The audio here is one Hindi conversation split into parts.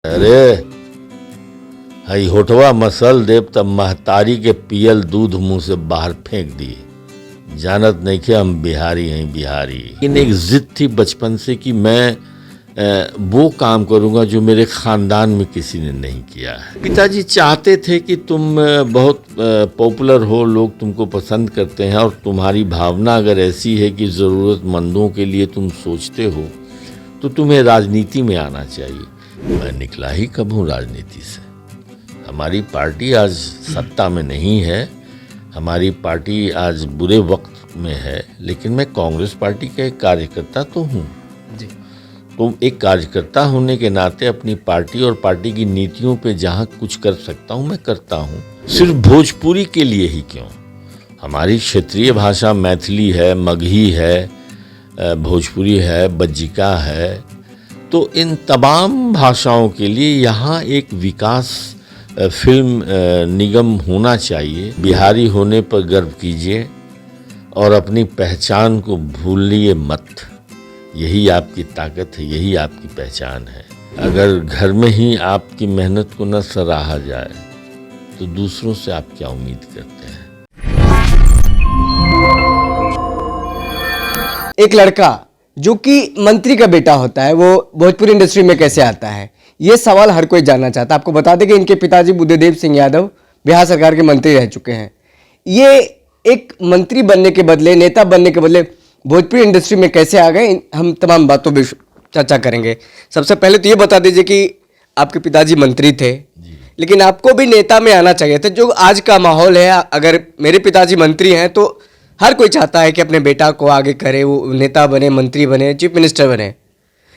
अरे हई होठवा मसल देव तब महतारी के पियल दूध मुंह से बाहर फेंक दिए। जानत नहीं कि हम बिहारी हैं बिहारी। लेकिन एक जिद थी बचपन से कि मैं वो काम करूंगा जो मेरे खानदान में किसी ने नहीं किया है। पिताजी चाहते थे कि तुम बहुत पॉपुलर हो, लोग तुमको पसंद करते हैं और तुम्हारी भावना अगर ऐसी है कि ज़रूरतमंदों के लिए तुम सोचते हो तो तुम्हें राजनीति में आना चाहिए। मैं निकला ही कब हूँ राजनीति से। हमारी पार्टी आज सत्ता में नहीं है, हमारी पार्टी आज बुरे वक्त में है, लेकिन मैं कांग्रेस पार्टी का एक कार्यकर्ता तो हूँ। तो एक कार्यकर्ता होने के नाते अपनी पार्टी और पार्टी की नीतियों पे जहाँ कुछ कर सकता हूँ मैं करता हूँ। सिर्फ भोजपुरी के लिए ही क्यों, हमारी क्षेत्रीय भाषा मैथिली है, मगही है, भोजपुरी है, बज्जिका है, तो इन तमाम भाषाओं के लिए यहाँ एक विकास फिल्म निगम होना चाहिए। बिहारी होने पर गर्व कीजिए और अपनी पहचान को भूलिए मत। यही आपकी ताकत है, यही आपकी पहचान है। अगर घर में ही आपकी मेहनत को न सराहा जाए तो दूसरों से आप क्या उम्मीद करते हैं। एक लड़का जो कि मंत्री का बेटा होता है वो भोजपुरी इंडस्ट्री में कैसे आता है, ये सवाल हर कोई जानना चाहता है। आपको बता दें कि इनके पिताजी बुद्धदेव सिंह यादव बिहार सरकार के मंत्री रह चुके हैं। ये एक मंत्री बनने के बदले, नेता बनने के बदले भोजपुरी इंडस्ट्री में कैसे आ गए, हम तमाम बातों पर चर्चा करेंगे। सबसे पहले तो ये बता दीजिए कि आपके पिताजी मंत्री थे, लेकिन आपको भी नेता में आना चाहिए था। जो आज का माहौल है, अगर मेरे पिताजी मंत्री हैं तो हर कोई चाहता है कि अपने बेटा को आगे करे, वो नेता बने, मंत्री बने, चीफ मिनिस्टर बने।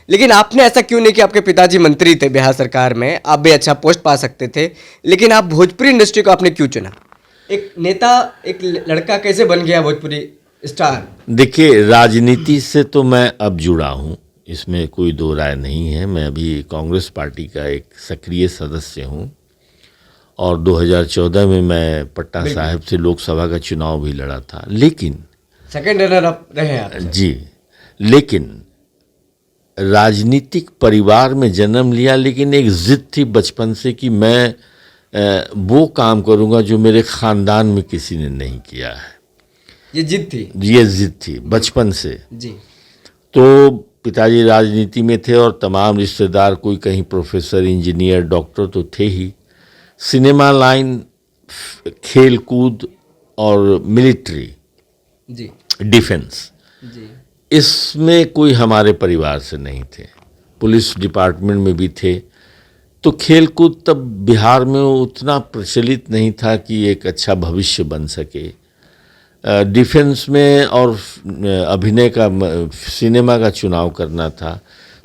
लेकिन आपने ऐसा क्यों नहीं कि आपके पिताजी मंत्री थे बिहार सरकार में, आप भी अच्छा पोस्ट पा सकते थे, लेकिन आप भोजपुरी इंडस्ट्री को आपने क्यों चुना? एक नेता, एक लड़का कैसे बन गया भोजपुरी स्टार? देखिए, राजनीति से तो मैं अब जुड़ा हूँ, इसमें कोई दो राय नहीं है। मैं अभी कांग्रेस पार्टी का एक सक्रिय सदस्य हूँ और 2014 में मैं पटना साहिब से लोकसभा का चुनाव भी लड़ा था। लेकिन सेकंड रनर अप रहे आप। जी, लेकिन राजनीतिक परिवार में जन्म लिया, लेकिन एक जिद थी बचपन से कि मैं वो काम करूंगा जो मेरे खानदान में किसी ने नहीं किया है। ये जिद थी? ये जिद थी बचपन से जी। तो पिताजी राजनीति में थे और तमाम रिश्तेदार, कोई कहीं प्रोफेसर, इंजीनियर, डॉक्टर तो थे ही। सिनेमा लाइन, खेल कूद और मिलिट्री, जी, डिफेंस, जी, इसमें कोई हमारे परिवार से नहीं थे। पुलिस डिपार्टमेंट में भी थे। तो खेल कूद तब बिहार में उतना प्रचलित नहीं था कि एक अच्छा भविष्य बन सके। डिफेंस में और अभिनय का, सिनेमा का चुनाव करना था,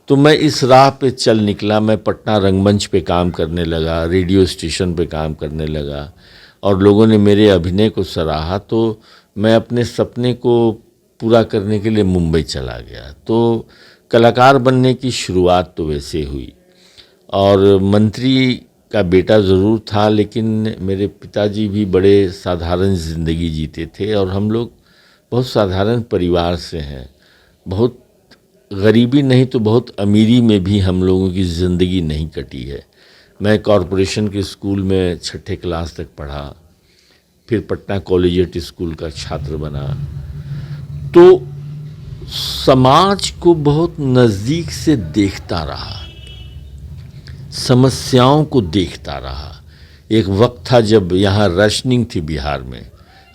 तो मैं इस राह पे चल निकला। मैं पटना रंगमंच पे काम करने लगा, रेडियो स्टेशन पे काम करने लगा और लोगों ने मेरे अभिनय को सराहा। तो मैं अपने सपने को पूरा करने के लिए मुंबई चला गया। तो कलाकार बनने की शुरुआत तो वैसे हुई और मंत्री का बेटा ज़रूर था, लेकिन मेरे पिताजी भी बड़े साधारण ज़िंदगी जीते थे और हम लोग बहुत साधारण परिवार से हैं। बहुत गरीबी नहीं तो बहुत अमीरी में भी हम लोगों की ज़िंदगी नहीं कटी है। मैं कॉरपोरेशन के स्कूल में 6ठे क्लास तक पढ़ा, फिर पटना कॉलेजिएट स्कूल का छात्र बना। तो समाज को बहुत नज़दीक से देखता रहा, समस्याओं को देखता रहा। एक वक्त था जब यहाँ राशनिंग थी बिहार में,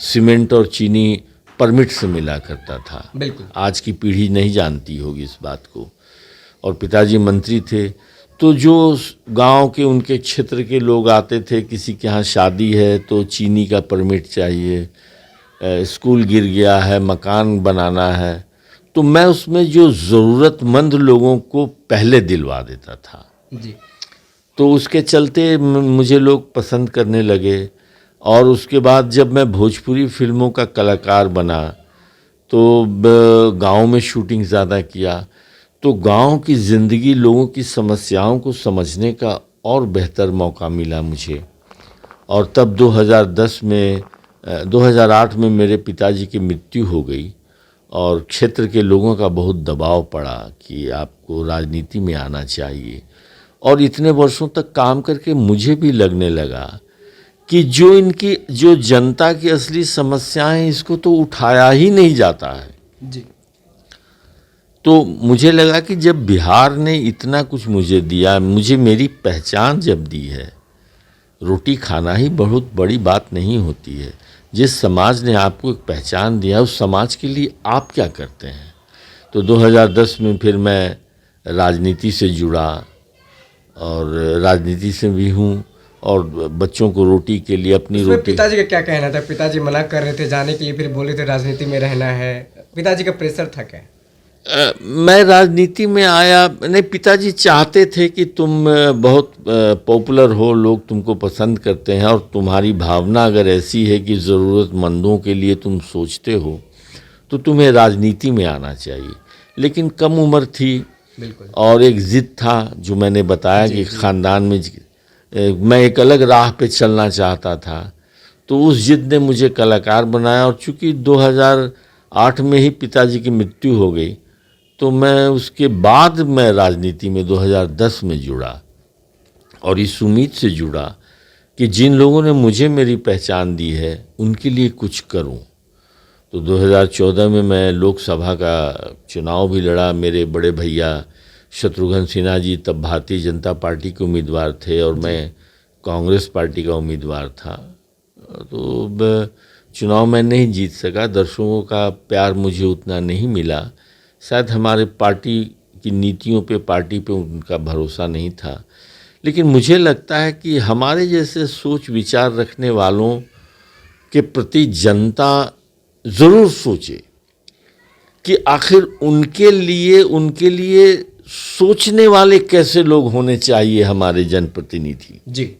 सीमेंट और चीनी परमिट से मिला करता था। बिल्कुल। आज की पीढ़ी नहीं जानती होगी इस बात को। और पिताजी मंत्री थे, तो जो गांव के, उनके क्षेत्र के लोग आते थे, किसी के यहाँ शादी है तो चीनी का परमिट चाहिए, स्कूल गिर गया है, मकान बनाना है, तो मैं उसमें जो ज़रूरतमंद लोगों को पहले दिलवा देता था। जी। तो उसके चलते मुझे लोग पसंद करने लगे। और उसके बाद जब मैं भोजपुरी फिल्मों का कलाकार बना तो गांव में शूटिंग ज़्यादा किया, तो गांव की ज़िंदगी, लोगों की समस्याओं को समझने का और बेहतर मौका मिला मुझे। और तब 2008 में मेरे पिताजी की मृत्यु हो गई और क्षेत्र के लोगों का बहुत दबाव पड़ा कि आपको राजनीति में आना चाहिए। और इतने वर्षों तक काम करके मुझे भी लगने लगा कि जो जनता की असली समस्याएं हैं, इसको तो उठाया ही नहीं जाता है। जी। तो मुझे लगा कि जब बिहार ने इतना कुछ मुझे दिया, मुझे मेरी पहचान जब दी है, रोटी खाना ही बहुत बड़ी बात नहीं होती है। जिस समाज ने आपको एक पहचान दिया, उस समाज के लिए आप क्या करते हैं। तो 2010 में फिर मैं राजनीति से जुड़ा और राजनीति से भी हूँ, और बच्चों को रोटी के लिए अपनी उसमें रोटी। पिताजी का क्या कहना था? पिताजी मना कर रहे थे जाने के लिए, फिर बोले थे राजनीति में रहना है। पिताजी का प्रेशर था क्या? मैं राजनीति में आया नहीं, पिताजी चाहते थे कि तुम बहुत पॉपुलर हो, लोग तुमको पसंद करते हैं, और तुम्हारी भावना अगर ऐसी है कि ज़रूरतमंदों के लिए तुम सोचते हो, तो तुम्हें राजनीति में आना चाहिए। लेकिन कम उम्र थी, बिल्कुल। और एक ज़िद था जो मैंने बताया कि ख़ानदान में मैं एक अलग राह पे चलना चाहता था। तो उस ज़िद ने मुझे कलाकार बनाया, और चूँकि 2008 में ही पिताजी की मृत्यु हो गई, तो मैं उसके बाद मैं राजनीति में 2010 में जुड़ा, और इस उम्मीद से जुड़ा कि जिन लोगों ने मुझे मेरी पहचान दी है उनके लिए कुछ करूं। तो 2014 में मैं लोकसभा का चुनाव भी लड़ा। मेरे बड़े भैया शत्रुघ्न सिन्हा जी तब भारतीय जनता पार्टी के उम्मीदवार थे, और मैं कांग्रेस पार्टी का उम्मीदवार था। तो चुनाव मैं नहीं जीत सका, दर्शकों का प्यार मुझे उतना नहीं मिला। शायद हमारे पार्टी की नीतियों पे, पार्टी पे उनका भरोसा नहीं था। लेकिन मुझे लगता है कि हमारे जैसे सोच विचार रखने वालों के प्रति जनता ज़रूर सोचे कि आखिर उनके लिए सोचने वाले कैसे लोग होने चाहिए हमारे जनप्रतिनिधि। जी।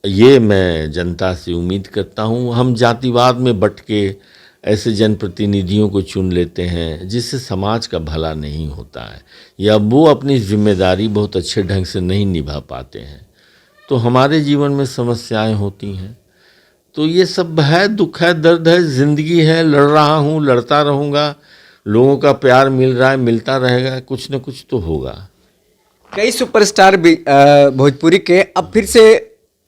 ये मैं जनता से उम्मीद करता हूँ। हम जातिवाद में बट के ऐसे जनप्रतिनिधियों को चुन लेते हैं जिससे समाज का भला नहीं होता है, या वो अपनी जिम्मेदारी बहुत अच्छे ढंग से नहीं निभा पाते हैं, तो हमारे जीवन में समस्याएं होती हैं। तो ये सब है, दुख है, दर्द है, ज़िंदगी है, लड़ रहा हूँ, लड़ता रहूँगा। लोगों का प्यार मिल रहा है, मिलता रहेगा, कुछ न कुछ तो होगा। कई सुपरस्टार भी भोजपुरी के अब फिर से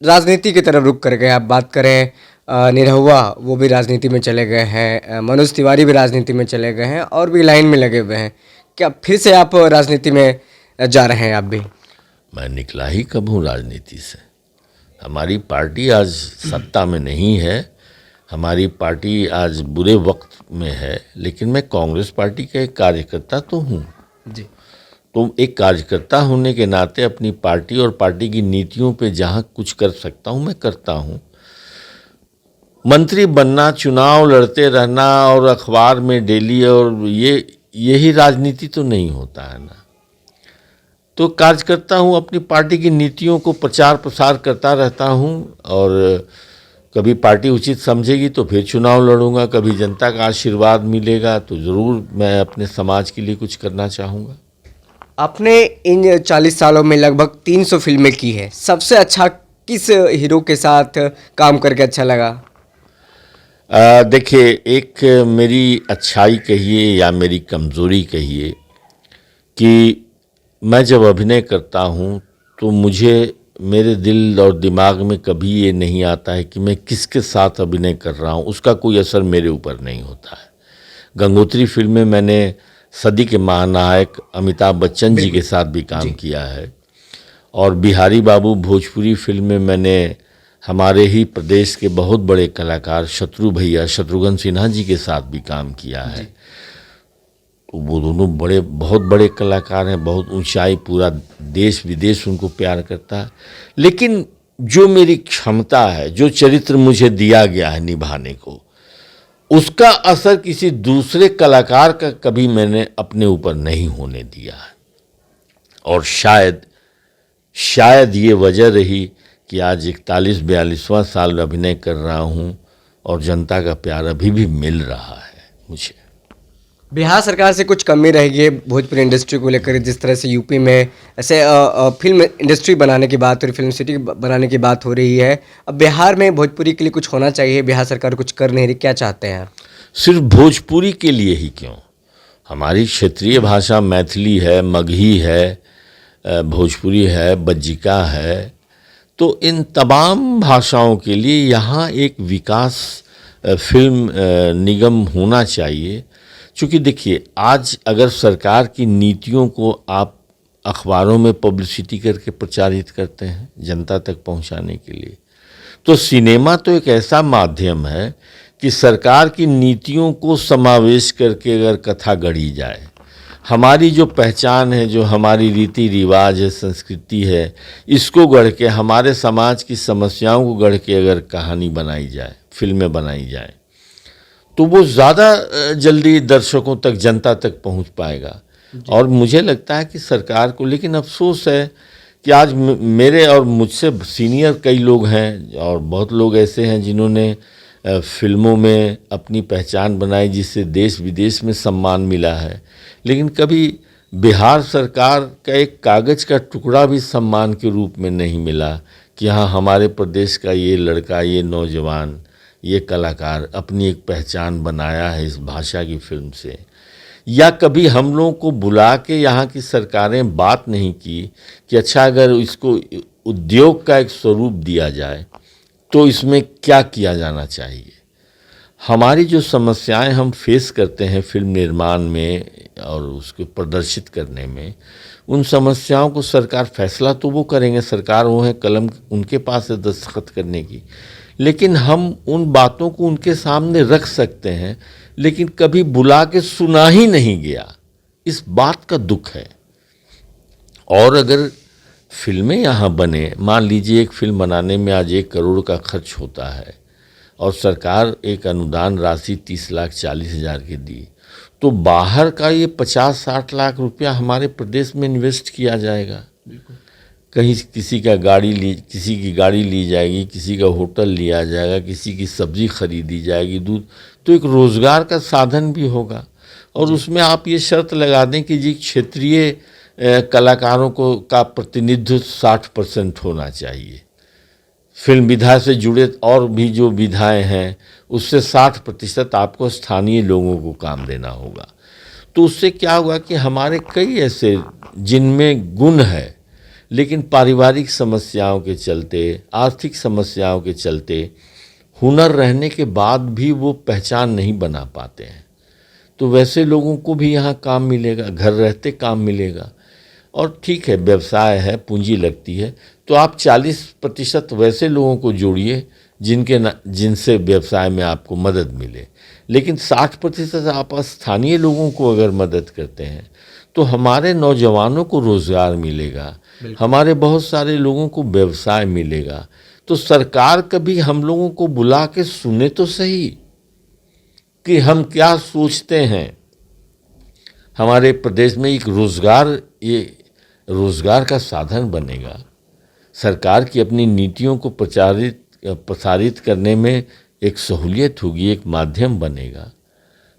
राजनीति की तरफ रुख कर गए। आप बात करें निरहुआ, वो भी राजनीति में चले गए हैं, मनोज तिवारी भी राजनीति में चले गए हैं, और भी लाइन में लगे हुए हैं। क्या फिर से आप राजनीति में जा रहे हैं आप भी? मैं निकला ही कब हूँ राजनीति से। हमारी पार्टी आज सत्ता में नहीं है, हमारी पार्टी आज बुरे वक्त में है, लेकिन मैं कांग्रेस पार्टी का एक कार्यकर्ता तो हूँ। जी। तो एक कार्यकर्ता होने के नाते अपनी पार्टी और पार्टी की नीतियों पे जहाँ कुछ कर सकता हूँ मैं करता हूँ। मंत्री बनना, चुनाव लड़ते रहना और अखबार में डेली, और यही राजनीति तो नहीं होता है ना। तो कार्य करता हूँ, अपनी पार्टी की नीतियों को प्रचार प्रसार करता रहता हूँ, और कभी पार्टी उचित समझेगी तो फिर चुनाव लड़ूंगा, कभी जनता का आशीर्वाद मिलेगा तो ज़रूर मैं अपने समाज के लिए कुछ करना चाहूँगा। आपने इन 40 सालों में लगभग 300 फिल्में की है। सबसे अच्छा किस हीरो के साथ काम करके अच्छा लगा? देखिए, एक मेरी अच्छाई कहिए या मेरी कमज़ोरी कहिए कि मैं जब अभिनय करता हूँ तो मुझे मेरे दिल और दिमाग में कभी ये नहीं आता है कि मैं किसके साथ अभिनय कर रहा हूँ, उसका कोई असर मेरे ऊपर नहीं होता है। गंगोत्री फिल्म में मैंने सदी के महानायक अमिताभ बच्चन जी के साथ भी काम किया है, और बिहारी बाबू भोजपुरी फिल्म में मैंने हमारे ही प्रदेश के बहुत बड़े कलाकार शत्रुघ्न सिन्हा जी के साथ भी काम किया है। तो वो दोनों बहुत बड़े कलाकार हैं, बहुत ऊंचाई, पूरा देश विदेश उनको प्यार करता है। लेकिन जो मेरी क्षमता है, जो चरित्र मुझे दिया गया है निभाने को, उसका असर किसी दूसरे कलाकार का कभी मैंने अपने ऊपर नहीं होने दिया है। और शायद ये वजह रही कि आज 41-42वां साल अभिनय कर रहा हूँ, और जनता का प्यार अभी भी मिल रहा है मुझे। बिहार सरकार से कुछ कमी रहेगी है भोजपुरी इंडस्ट्री को लेकर? जिस तरह से यूपी में ऐसे फिल्म इंडस्ट्री बनाने की बात हो रही, फिल्म सिटी बनाने की बात हो रही है, अब बिहार में भोजपुरी के लिए कुछ होना चाहिए। बिहार सरकार कुछ कर नहीं रही, क्या चाहते हैं? सिर्फ भोजपुरी के लिए ही क्यों, हमारी क्षेत्रीय भाषा मैथिली है, मगही है, भोजपुरी है, बज्जिका है, तो इन तमाम भाषाओं के लिए यहाँ एक विकास फिल्म निगम होना चाहिए। क्योंकि देखिए, आज अगर सरकार की नीतियों को आप अखबारों में पब्लिसिटी करके प्रचारित करते हैं जनता तक पहुंचाने के लिए, तो सिनेमा तो एक ऐसा माध्यम है कि सरकार की नीतियों को समावेश करके अगर कथा गढ़ी जाए, हमारी जो पहचान है, जो हमारी रीति रिवाज है, संस्कृति है, इसको गढ़ के, हमारे समाज की समस्याओं को गढ़ के अगर कहानी बनाई जाए, फिल्में बनाई जाए, तो वो ज़्यादा जल्दी दर्शकों तक, जनता तक पहुंच पाएगा। और मुझे लगता है कि सरकार को, लेकिन अफसोस है कि आज मेरे और मुझसे सीनियर कई लोग हैं और बहुत लोग ऐसे हैं जिन्होंने फिल्मों में अपनी पहचान बनाई, जिससे देश विदेश में सम्मान मिला है, लेकिन कभी बिहार सरकार का एक कागज़ का टुकड़ा भी सम्मान के रूप में नहीं मिला कि हाँ, हमारे प्रदेश का ये लड़का, ये नौजवान, ये कलाकार अपनी एक पहचान बनाया है इस भाषा की फिल्म से। या कभी हम लोगों को बुला के यहाँ की सरकारें बात नहीं की कि अच्छा, अगर इसको उद्योग का एक स्वरूप दिया जाए तो इसमें क्या किया जाना चाहिए। हमारी जो समस्याएं हम फेस करते हैं फिल्म निर्माण में और उसको प्रदर्शित करने में, उन समस्याओं को सरकार, फैसला तो वो करेंगे, सरकार वो है, कलम उनके पास है दस्तखत करने की, लेकिन हम उन बातों को उनके सामने रख सकते हैं, लेकिन कभी बुला के सुना ही नहीं गया। इस बात का दुख है। और अगर फिल्में यहाँ बने, मान लीजिए एक फिल्म बनाने में आज 1 करोड़ का खर्च होता है और सरकार एक अनुदान राशि 30 लाख 40 हज़ार की दी, तो बाहर का ये 50-60 लाख रुपया हमारे प्रदेश में इन्वेस्ट किया जाएगा। कहीं किसी की गाड़ी ली जाएगी, किसी का होटल लिया जाएगा, किसी की सब्जी खरीदी जाएगी, दूध, तो एक रोज़गार का साधन भी होगा। और उसमें आप ये शर्त लगा दें कि जी क्षेत्रीय कलाकारों को का प्रतिनिधित्व 60% होना चाहिए। फिल्म विधा से जुड़े और भी जो विधाएं हैं उससे 60% आपको स्थानीय लोगों को काम देना होगा। तो उससे क्या होगा कि हमारे कई ऐसे जिनमें गुण है, लेकिन पारिवारिक समस्याओं के चलते, आर्थिक समस्याओं के चलते, हुनर रहने के बाद भी वो पहचान नहीं बना पाते हैं, तो वैसे लोगों को भी यहाँ काम मिलेगा, घर रहते काम मिलेगा। और ठीक है, व्यवसाय है, पूंजी लगती है, तो आप 40% वैसे लोगों को जोड़िए जिनसे व्यवसाय में आपको मदद मिले, लेकिन 60% आप स्थानीय लोगों को अगर मदद करते हैं तो हमारे नौजवानों को रोज़गार मिलेगा, हमारे बहुत सारे लोगों को व्यवसाय मिलेगा। तो सरकार कभी हम लोगों को बुला के सुने तो सही कि हम क्या सोचते हैं। हमारे प्रदेश में एक रोज़गार का साधन बनेगा। सरकार की अपनी नीतियों को प्रसारित करने में एक सहूलियत होगी, एक माध्यम बनेगा।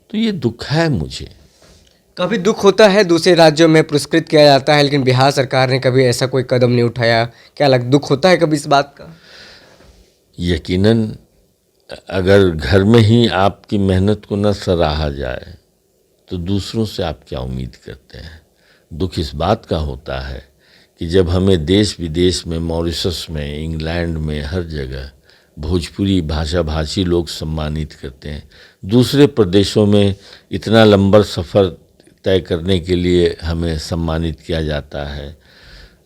तो ये दुख है मुझे। कभी दुख होता है दूसरे राज्यों में पुरस्कृत किया जाता है, लेकिन बिहार सरकार ने कभी ऐसा कोई कदम नहीं उठाया, क्या दुख होता है कभी इस बात का? यकीनन अगर घर में ही आपकी मेहनत को न सराहा जाए तो दूसरों से आप क्या उम्मीद करते हैं। दुख इस बात का होता है कि जब हमें देश विदेश में, मॉरिशस में, इंग्लैंड में, हर जगह भोजपुरी भाषा भाषी लोग सम्मानित करते हैं, दूसरे प्रदेशों में इतना लंबा सफ़र तय करने के लिए हमें सम्मानित किया जाता है।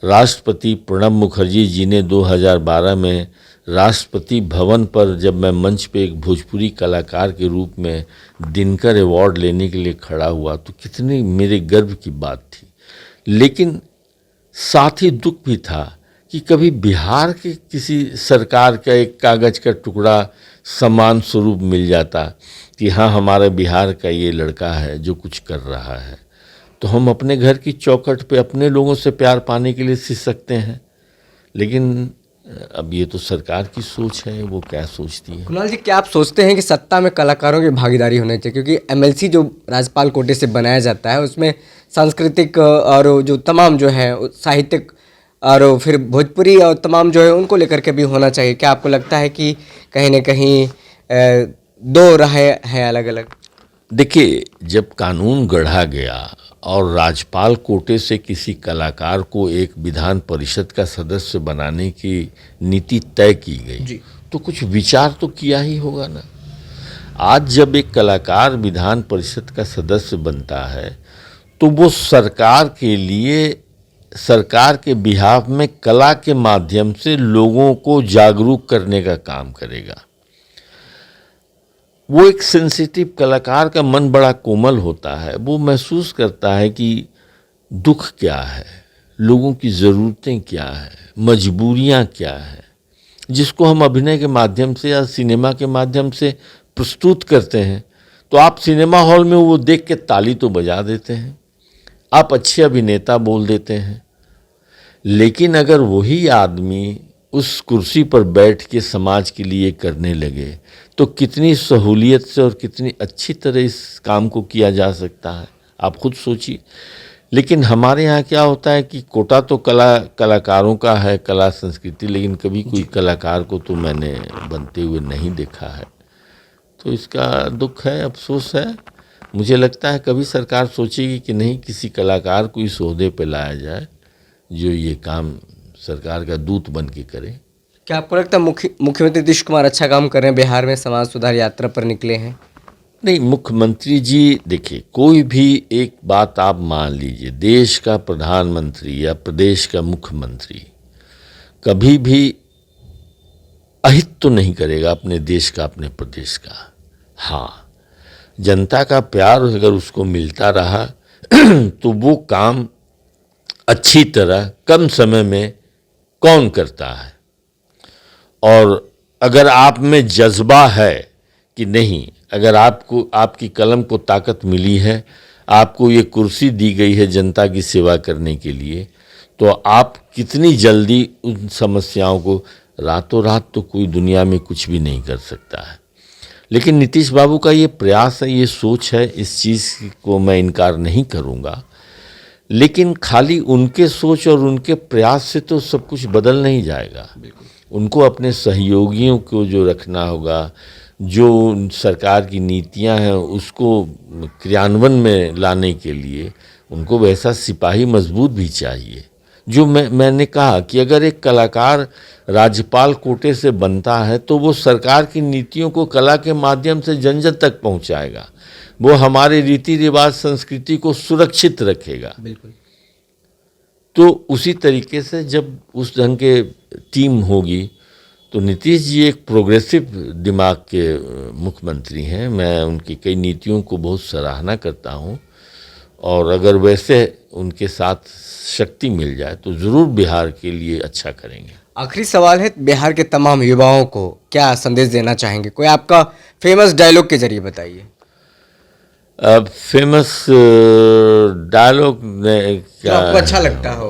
राष्ट्रपति प्रणब मुखर्जी जी ने 2012 में राष्ट्रपति भवन पर जब मैं मंच पे एक भोजपुरी कलाकार के रूप में दिनकर अवार्ड लेने के लिए खड़ा हुआ तो कितनी मेरे गर्व की बात थी। लेकिन साथ ही दुख भी था कि कभी बिहार के किसी सरकार का एक कागज़ का टुकड़ा सम्मान स्वरूप मिल जाता कि हाँ, हमारा बिहार का ये लड़का है जो कुछ कर रहा है, तो हम अपने घर की चौखट पे अपने लोगों से प्यार पाने के लिए सीख सकते हैं। लेकिन अब ये तो सरकार की सोच है, वो क्या सोचती है। कुणाल जी, क्या आप सोचते हैं कि सत्ता में कलाकारों की भागीदारी होनी चाहिए? क्योंकि एमएलसी जो राज्यपाल कोटे से बनाया जाता है उसमें सांस्कृतिक और जो तमाम जो है साहित्यिक और फिर भोजपुरी और तमाम जो है उनको लेकर के भी होना चाहिए। क्या आपको लगता है कि कहीं ना कहीं दो राहें हैं अलग अलग? देखिए, जब कानून गढ़ा गया और राज्यपाल कोटे से किसी कलाकार को एक विधान परिषद का सदस्य बनाने की नीति तय की गई, तो कुछ विचार तो किया ही होगा ना। आज जब एक कलाकार विधान परिषद का सदस्य बनता है तो वो सरकार के लिए, सरकार के बिहाफ में कला के माध्यम से लोगों को जागरूक करने का काम करेगा। वो एक सेंसिटिव कलाकार का मन बड़ा कोमल होता है, वो महसूस करता है कि दुख क्या है, लोगों की ज़रूरतें क्या है, मजबूरियां क्या है, जिसको हम अभिनय के माध्यम से या सिनेमा के माध्यम से प्रस्तुत करते हैं। तो आप सिनेमा हॉल में वो देख के ताली तो बजा देते हैं, आप अच्छे अभिनेता बोल देते हैं, लेकिन अगर वही आदमी उस कुर्सी पर बैठ के समाज के लिए करने लगे तो कितनी सहूलियत से और कितनी अच्छी तरह इस काम को किया जा सकता है, आप खुद सोचिए। लेकिन हमारे यहाँ क्या होता है कि कोटा तो कलाकारों का है, कला संस्कृति, लेकिन कभी कोई कलाकार को तो मैंने बनते हुए नहीं देखा है। तो इसका दुख है, अफसोस है। मुझे लगता है कभी सरकार सोचेगी कि नहीं, किसी कलाकार को इस ओहदे पे लाया जाए जो ये काम सरकार का दूत बन के करे। क्या आपको लगता है मुख्यमंत्री नीतीश कुमार अच्छा काम कर रहे हैं, बिहार में समाज सुधार यात्रा पर निकले हैं? नहीं, मुख्यमंत्री जी देखिए, कोई भी एक बात आप मान लीजिए, देश का प्रधानमंत्री या प्रदेश का मुख्यमंत्री कभी भी अहित तो नहीं करेगा अपने देश का, अपने प्रदेश का। हाँ, जनता का प्यार अगर उसको मिलता रहा तो वो काम अच्छी तरह कम समय में कौन करता है। और अगर आप में जज्बा है कि नहीं, अगर आपको, आपकी कलम को ताकत मिली है, आपको ये कुर्सी दी गई है जनता की सेवा करने के लिए, तो आप कितनी जल्दी उन समस्याओं को, रातों रात तो कोई दुनिया में कुछ भी नहीं कर सकता है। लेकिन नीतीश बाबू का ये प्रयास है, ये सोच है, इस चीज़ को मैं इनकार नहीं करूँगा। लेकिन खाली उनके सोच और उनके प्रयास से तो सब कुछ बदल नहीं जाएगा। उनको अपने सहयोगियों को जो रखना होगा, जो सरकार की नीतियां हैं उसको क्रियान्वयन में लाने के लिए उनको वैसा सिपाही मजबूत भी चाहिए। जो मैंने कहा कि अगर एक कलाकार राज्यपाल कोटे से बनता है तो वो सरकार की नीतियों को कला के माध्यम से जन जन तक पहुंचाएगा, वो हमारे रीति रिवाज संस्कृति को सुरक्षित रखेगा। बिल्कुल। तो उसी तरीके से जब उस ढंग के टीम होगी तो नीतीश जी एक प्रोग्रेसिव दिमाग के मुख्यमंत्री हैं। मैं उनकी कई नीतियों को बहुत सराहना करता हूं, और अगर वैसे उनके साथ शक्ति मिल जाए तो ज़रूर बिहार के लिए अच्छा करेंगे। आखिरी सवाल है, बिहार के तमाम युवाओं को क्या संदेश देना चाहेंगे? कोई आपका फेमस डायलॉग के जरिए बताइए। फेमस डायलॉग जो आपको अच्छा लगता हो,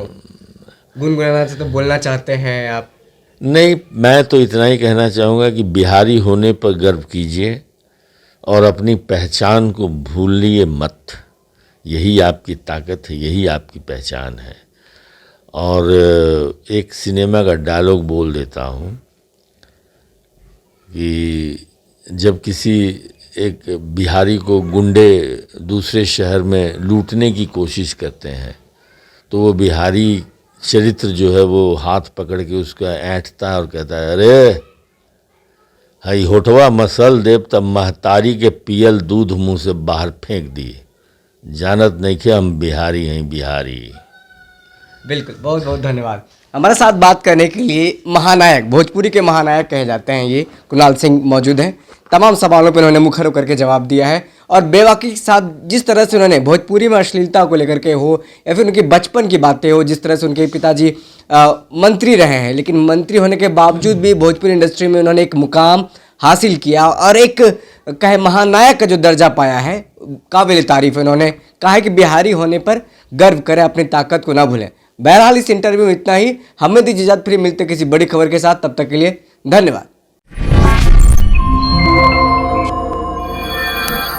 गुनगुनाना तो बोलना चाहते हैं आप? नहीं, मैं तो इतना ही कहना चाहूँगा कि बिहारी होने पर गर्व कीजिए और अपनी पहचान को भूलिए मत। यही आपकी ताकत है, यही आपकी पहचान है। और एक सिनेमा का डायलॉग बोल देता हूँ कि जब किसी एक बिहारी को गुंडे दूसरे शहर में लूटने की कोशिश करते हैं तो वो बिहारी चरित्र जो है वो हाथ पकड़ के उसका ऐंठता है और कहता है, अरे हई होठवा मसल देव तब महतारी के पियल दूध मुंह से बाहर फेंक दिए, जानत नहीं कि हम बिहारी हैं, बिहारी। बिल्कुल, बहुत बहुत धन्यवाद। हमारे साथ बात करने के लिए महानायक, भोजपुरी के महानायक कहे जाते हैं ये कुणाल सिंह मौजूद हैं। तमाम सवालों पर उन्होंने मुखर होकर के जवाब दिया है, और बेबाकी के साथ जिस तरह से उन्होंने भोजपुरी में अश्लीलता को लेकर के हो या फिर उनकी बचपन की बातें हो, जिस तरह से उनके पिताजी मंत्री रहे हैं, लेकिन मंत्री होने के बावजूद भी भोजपुरी इंडस्ट्री में उन्होंने एक मुकाम हासिल किया और एक कहे महानायक का जो दर्जा पाया है, काबिल तारीफ है। उन्होंने कहा है कि बिहारी होने पर गर्व करें, अपनी ताकत को ना भूलें। बहरहाल इस इंटरव्यू में इतना ही। हमें दीजिए इजाजत, फिर मिलते किसी बड़ी खबर के साथ। तब तक के लिए धन्यवाद।